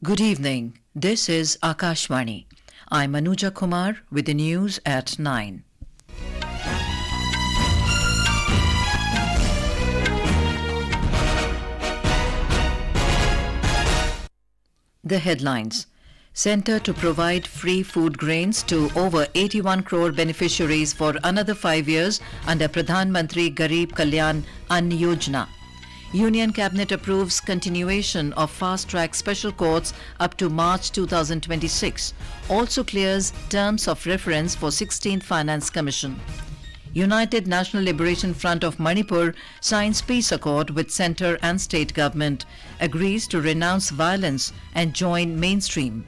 Good evening. This is Akashvani. I'm Anuja Kumar with the news at 9. The headlines. Centre to provide free food grains to over 81 crore beneficiaries for another 5 years under Pradhan Mantri Garib Kalyan Yojana. Union Cabinet approves continuation of fast-track special courts up to March 2026. Also clears terms of reference for 16th Finance Commission. United National Liberation Front of Manipur signs peace accord with centre and state government, agrees to renounce violence and join mainstream.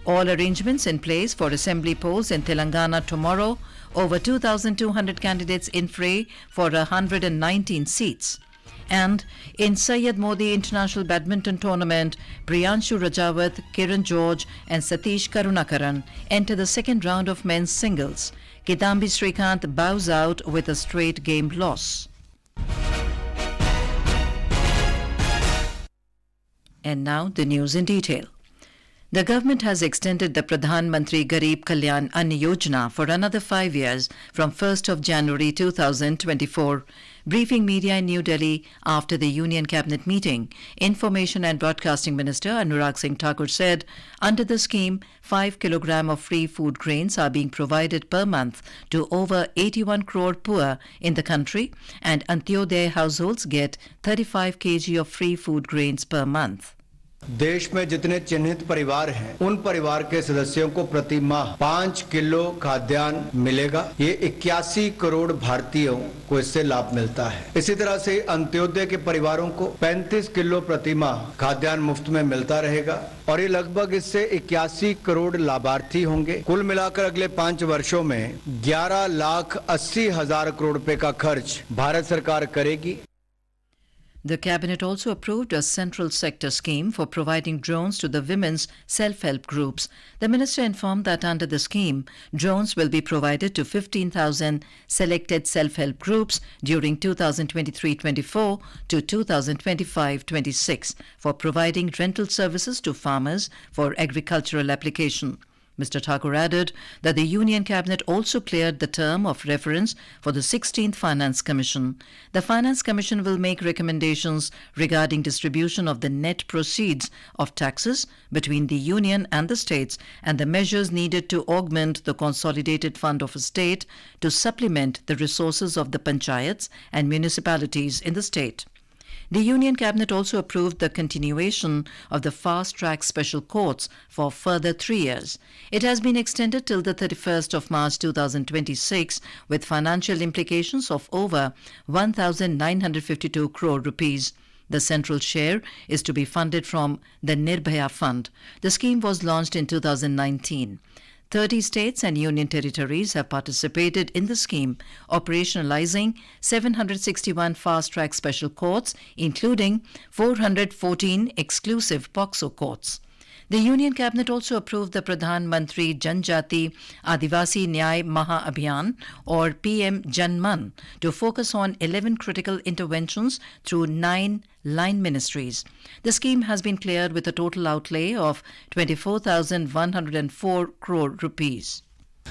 All arrangements in place for assembly polls in Telangana tomorrow. Over 2,200 candidates in fray for 119 seats. And in Syed Modi International Badminton Tournament, Priyanshu Rajawat, Kiran and Sathish Karunakaran enter the second round of men's singles. Kidambi Srikanth bows out with a straight game loss. And now the news in detail. The government has extended the Pradhan Mantri Garib Kalyan Yojana for another 5 years from 1st of January 2024. Briefing media in New Delhi after the Union Cabinet meeting, Information and Broadcasting Minister Anurag Singh Thakur said, under the scheme, 5 kg of free food grains are being provided per month to over 81 crore poor in the country, and Antyodaya households get 35 kg of free food grains per month. देश में जितने चिन्हित परिवार हैं, उन परिवार के सदस्यों को प्रति माह 5 किलो खाद्यान्न मिलेगा। ये 81 करोड़ भारतीयों को इससे लाभ मिलता है। इसी तरह से अंत्योदय के परिवारों को 35 किलो प्रति माह खाद्यान्न मुफ्त में मिलता रहेगा और ये लगभग इससे 81 करोड़ लाभार्थी होंगे। कुल मिलाकर अगले 5 वर्षों में 11,80,000 करोड़ रुपए का खर्च भारत सरकार करेगी। The Cabinet also approved a central sector scheme for providing drones to the women's self-help groups. The Minister informed that under the scheme, drones will be provided to 15,000 selected self-help groups during 2023-24 to 2025-26 for providing rental services to farmers for agricultural application. Mr. Thakur added that the Union Cabinet also cleared the term of reference for the 16th Finance Commission. The Finance Commission will make recommendations regarding distribution of the net proceeds of taxes between the Union and the states and the measures needed to augment the consolidated fund of a state to supplement the resources of the panchayats and municipalities in the state. The Union Cabinet also approved the continuation of the fast-track special courts for further 3 years. It has been extended till the 31st of March 2026 with financial implications of over 1,952 crore rupees. The central share is to be funded from the Nirbhaya Fund. The scheme was launched in 2019. 30 states and union territories have participated in the scheme, operationalizing 761 fast-track special courts, including 414 exclusive POCSO courts. The Union Cabinet also approved the Pradhan Mantri Janjati Adivasi Nyay Maha Abhiyan or PM Janman to focus on 11 critical interventions through 9 line ministries. The scheme has been cleared with a total outlay of 24,104 crore rupees.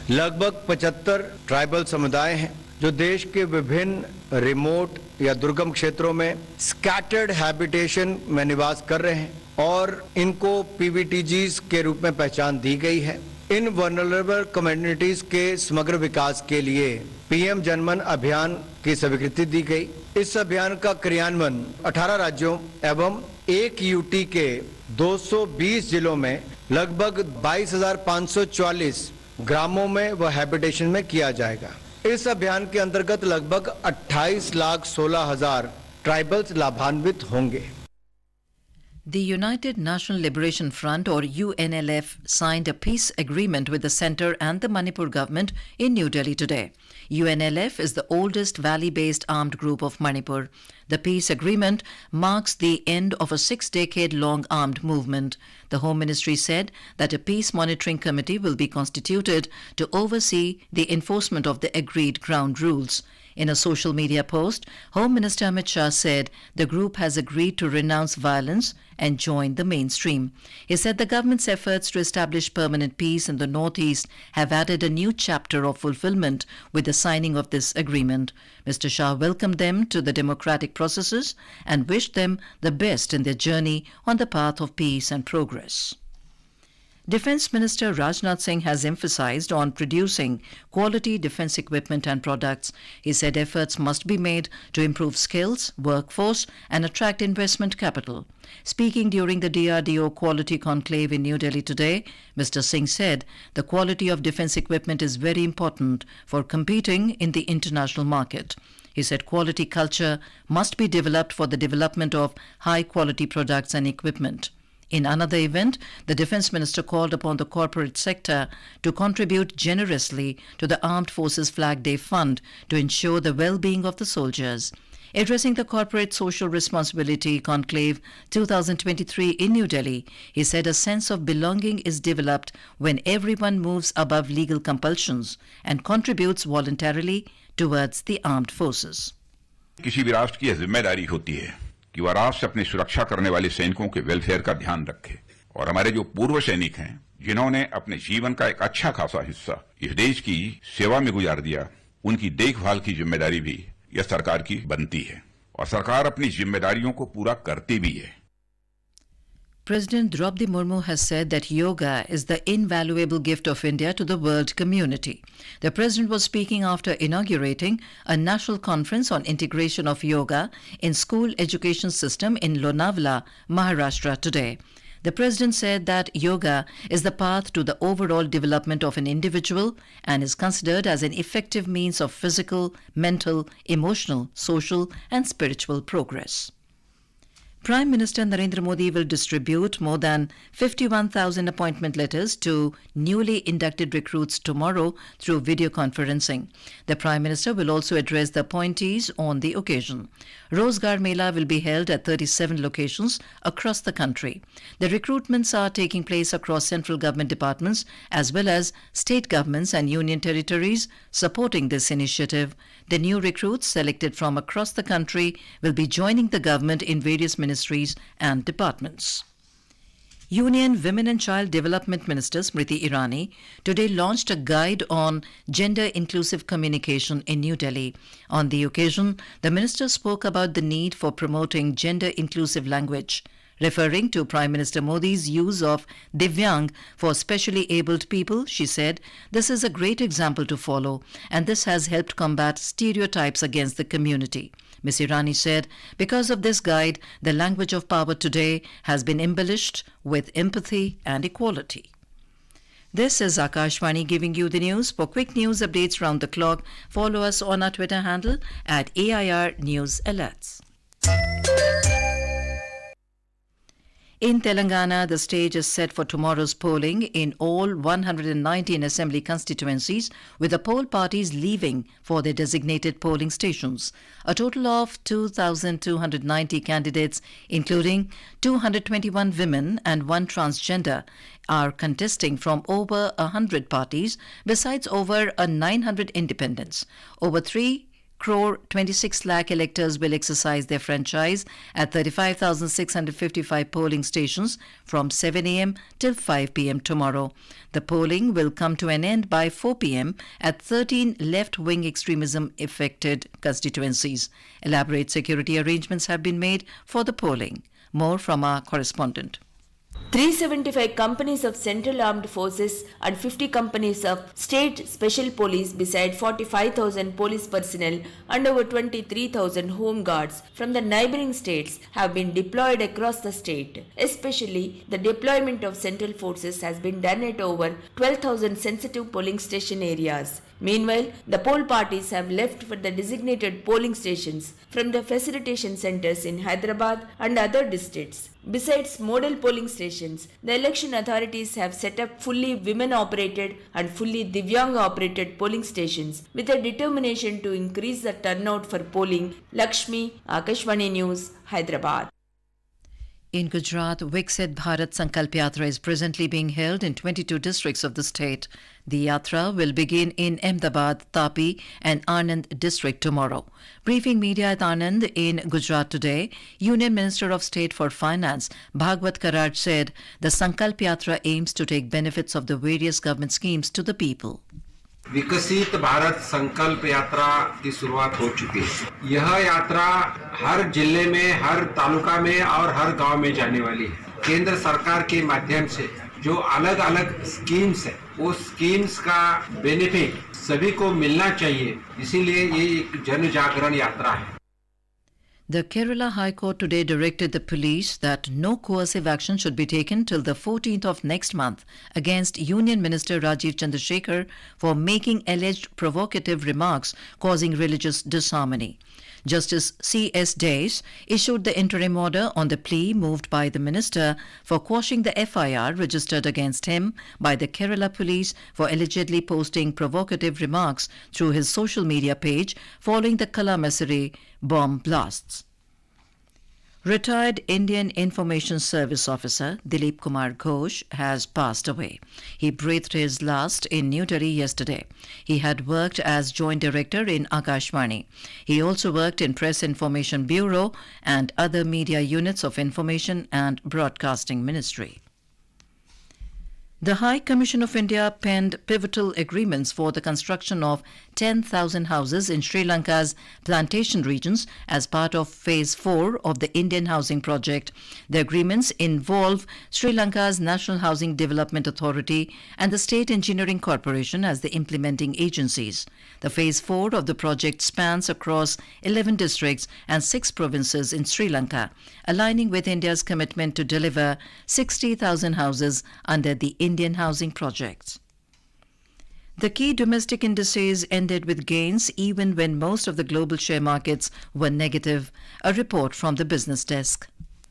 लगभग 75 tribal समुदाय हैं जो देश के विभिन्न remote या दुर्गम क्षेत्रों में स्कैटर्ड हैबिटेशन में निवास कर रहे हैं और इनको पीवीटीजीज के रूप में पहचान दी गई है। इन वल्नरेबल कम्युनिटीज के समग्र विकास के लिए पीएम जनमन अभियान की स्वीकृति दी गई। इस अभियान का क्रियान्वयन 18 राज्यों एवं एक यूटी के 220 जिलों में लगभग 22,544 ग्रामों में व हैबिटेशन में किया जाएगा। इस अभियान के अंतर्गत लगभग 28,16,000 ट्राइबल्स लाभान्वित होंगे। The United National Liberation Front or UNLF signed a peace agreement with the centre and the Manipur government in New Delhi today. UNLF is the oldest valley-based armed group of Manipur. The peace agreement marks the end of a 6-decade-long armed movement. The Home Ministry said that a peace monitoring committee will be constituted to oversee the enforcement of the agreed ground rules. In a social media post, Home Minister Amit Shah said the group has agreed to renounce violence and join the mainstream. He said the government's efforts to establish permanent peace in the northeast have added a new chapter of fulfillment with the signing of this agreement. Mr. Shah welcomed them to the democratic processes and wished them the best in their journey on the path of peace and progress. Defence Minister Rajnath Singh has emphasized on producing quality defence equipment and products. He said efforts must be made to improve skills, workforce and attract investment capital. Speaking during the DRDO Quality Conclave in New Delhi today, Mr. Singh said the quality of defence equipment is very important for competing in the international market. He said quality culture must be developed for the development of high-quality products and equipment. In another event, the Defence Minister called upon the corporate sector to contribute generously to the Armed Forces Flag Day Fund to ensure the well-being of the soldiers. Addressing the Corporate Social Responsibility Conclave 2023 in New Delhi, he said a sense of belonging is developed when everyone moves above legal compulsions and contributes voluntarily towards the armed forces. किसी भी राष्ट्र की यह जिम्मेदारी होती है कि वह राष्ट्र से अपनी सुरक्षा करने वाले सैनिकों के वेलफेयर का ध्यान रखे और हमारे जो पूर्व सैनिक हैं जिन्होंने अपने जीवन का एक अच्छा खासा हिस्सा इस देश की सेवा में गुजार दिया, उनकी देखभाल की जिम्मेदारी भी यह सरकार की बनती है और सरकार अपनी जिम्मेदारियों को पूरा करती भी है. President Draupadi Murmu has said that yoga is the invaluable gift of India to the world community. The President was speaking after inaugurating a national conference on integration of yoga in school education system in Lonavala, Maharashtra today. The President said that yoga is the path to the overall development of an individual and is considered as an effective means of physical, mental, emotional, social and spiritual progress. Prime Minister Narendra Modi will distribute more than 51,000 appointment letters to newly inducted recruits tomorrow through video conferencing. The Prime Minister will also address the appointees on the occasion. Rozgar Mela will be held at 37 locations across the country. The recruitments are taking place across central government departments as well as state governments and union territories supporting this initiative. The new recruits selected from across the country will be joining the government in various ministries and departments. Union Women and Child Development Minister Smriti Irani today launched a guide on gender-inclusive communication in New Delhi. On the occasion, the minister spoke about the need for promoting gender-inclusive language. Referring to Prime Minister Modi's use of Divyang for specially abled people, she said, "This is a great example to follow, and this has helped combat stereotypes against the community." Ms. Irani said, because of this guide, the language of power today has been embellished with empathy and equality. This is Akashvani giving you the news. For quick news updates round the clock, follow us on our Twitter handle at AIR News Alerts. In Telangana, the stage is set for tomorrow's polling in all 119 assembly constituencies, with the poll parties leaving for their designated polling stations. A total of 2,290 candidates, including 221 women and one transgender, are contesting from over 100 parties, besides over 900 independents. Over 3 crore 26 lakh electors will exercise their franchise at 35,655 polling stations from 7 a.m. till 5 p.m. tomorrow. The polling will come to an end by 4 p.m. at 13 left-wing extremism-affected constituencies. Elaborate security arrangements have been made for the polling. More from our correspondent. 375 companies of Central Armed Forces and 50 companies of State Special Police beside 45,000 police personnel and over 23,000 home guards from the neighbouring states have been deployed across the state. Especially, the deployment of Central Forces has been done at over 12,000 sensitive polling station areas. Meanwhile, the poll parties have left for the designated polling stations from the facilitation centres in Hyderabad and other districts. Besides model polling stations, the election authorities have set up fully women-operated and fully Divyang-operated polling stations with a determination to increase the turnout for polling. Lakshmi, Akashvani News, Hyderabad. In Gujarat, Viksit Bharat Sankalp Yatra is presently being held in 22 districts of the state. The yatra will begin in Ahmedabad, Tapi and Anand district tomorrow. Briefing media at Anand in Gujarat today, Union Minister of State for Finance Bhagwat Karaj said the Sankalp Yatra aims to take benefits of the various government schemes to the people. विकसित भारत संकल्प यात्रा की शुरुआत हो चुकी है। यह यात्रा हर जिले में, हर तालुका में और हर गांव में जाने वाली है। केंद्र सरकार के माध्यम से जो अलग अलग स्कीम्स है, वो स्कीम्स का बेनिफिट सभी को मिलना चाहिए, इसीलिए ये एक जन जागरण यात्रा है। The Kerala High Court today directed the police that no coercive action should be taken till the 14th of next month against Union Minister Rajiv Chandrasekhar for making alleged provocative remarks causing religious disharmony. Justice C.S. Days issued the interim order on the plea moved by the minister for quashing the FIR registered against him by the Kerala police for allegedly posting provocative remarks through his social media page following the Kalamassery bomb blasts. Retired Indian Information Service Officer Dilip Kumar Ghosh has passed away. He breathed his last in New Delhi yesterday. He had worked as Joint Director in Akashvani. He also worked in Press Information Bureau and other media units of Information and Broadcasting Ministry. The High Commission of India penned pivotal agreements for the construction of 10,000 houses in Sri Lanka's plantation regions as part of Phase 4 of the Indian Housing Project. The agreements involve Sri Lanka's National Housing Development Authority and the State Engineering Corporation as the implementing agencies. The Phase 4 of the project spans across 11 districts and 6 provinces in Sri Lanka, aligning with India's commitment to deliver 60,000 houses under the Indian housing projects. The key domestic indices ended with gains even when most of the global share markets were negative. A report from the business desk.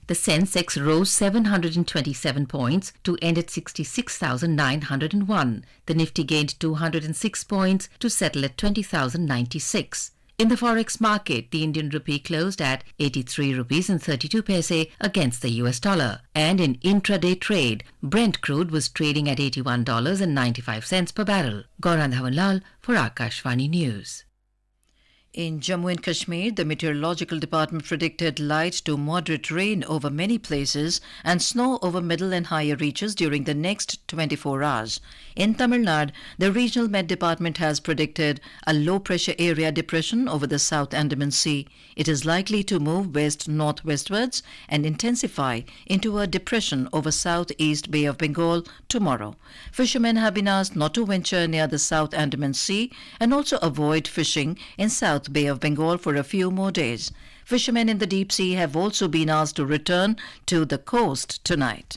The Sensex rose 727 points to end at 66,901. The Nifty gained 206 points to settle at 20,096. In the forex market, the Indian rupee closed at 83 rupees and 32 paise against the US dollar. And in intraday trade, Brent crude was trading at $81.95 per barrel. Gaurang Dhawanlal for Akashvani News. In Jammu and Kashmir, the Meteorological Department predicted light to moderate rain over many places and snow over middle and higher reaches during the next 24 hours. In Tamil Nadu, the Regional Met Department has predicted a low-pressure area depression over the South Andaman Sea. It is likely to move west-northwestwards and intensify into a depression over Southeast Bay of Bengal tomorrow. Fishermen have been asked not to venture near the South Andaman Sea and also avoid fishing in South Bay of Bengal for a few more days. Fishermen in the deep sea have also been asked to return to the coast tonight.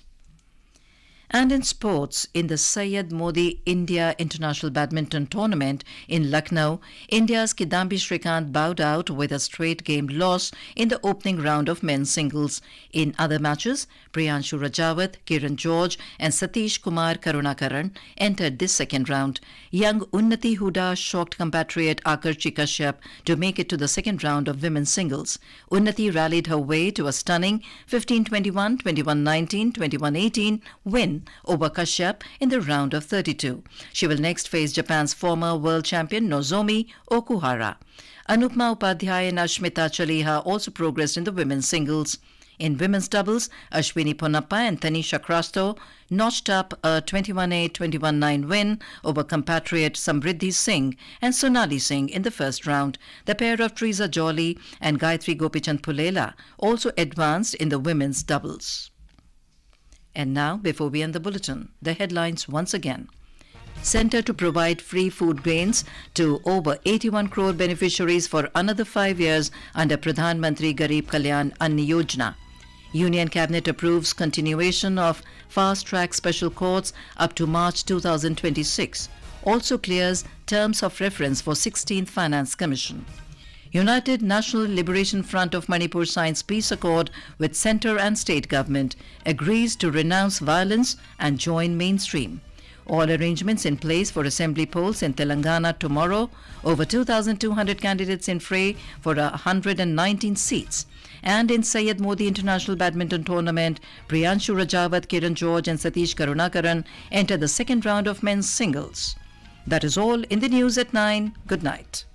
And in sports, in the Syed Modi India International Badminton Tournament in Lucknow, India's Kidambi Srikanth bowed out with a straight game loss in the opening round of men's singles. In other matches, Priyanshu Rajawat, Kiran and Sathish Karunakaran entered this second round. Young Unnati Huda shocked compatriot Akarshi Kashyap to make it to the second round of women's singles. Unnati rallied her way to a stunning 15-21, 21-19, 21-18 win over Kashyap in the round of 32. She will next face Japan's former world champion Nozomi Okuhara. Anupma Upadhyay and Ashmita Chaliha also progressed in the women's singles. In women's doubles, Ashwini Ponnappa and Tanisha Krasto notched up a 21-8, 21-9 win over compatriot Samriddhi Singh and Sonali Singh in the first round. The pair of Teresa Jolly and Gayatri Gopichand Pulela also advanced in the women's doubles. And now, before we end the bulletin, the headlines once again. Centre to provide free food grains to over 81 crore beneficiaries for another 5 years under Pradhan Mantri Garib Kalyan Yojana. Union Cabinet approves continuation of fast-track special courts up to March 2026. Also clears terms of reference for 16th Finance Commission. United National Liberation Front of Manipur signs peace accord with centre and state government, agrees to renounce violence and join mainstream. All arrangements in place for assembly polls in Telangana tomorrow. Over 2,200 candidates in fray for 119 seats. And in Syed Modi International Badminton Tournament, Priyanshu, Rajawat, Kiran and Sathish Karunakaran enter the second round of men's singles. That is all in the news at 9. Good night.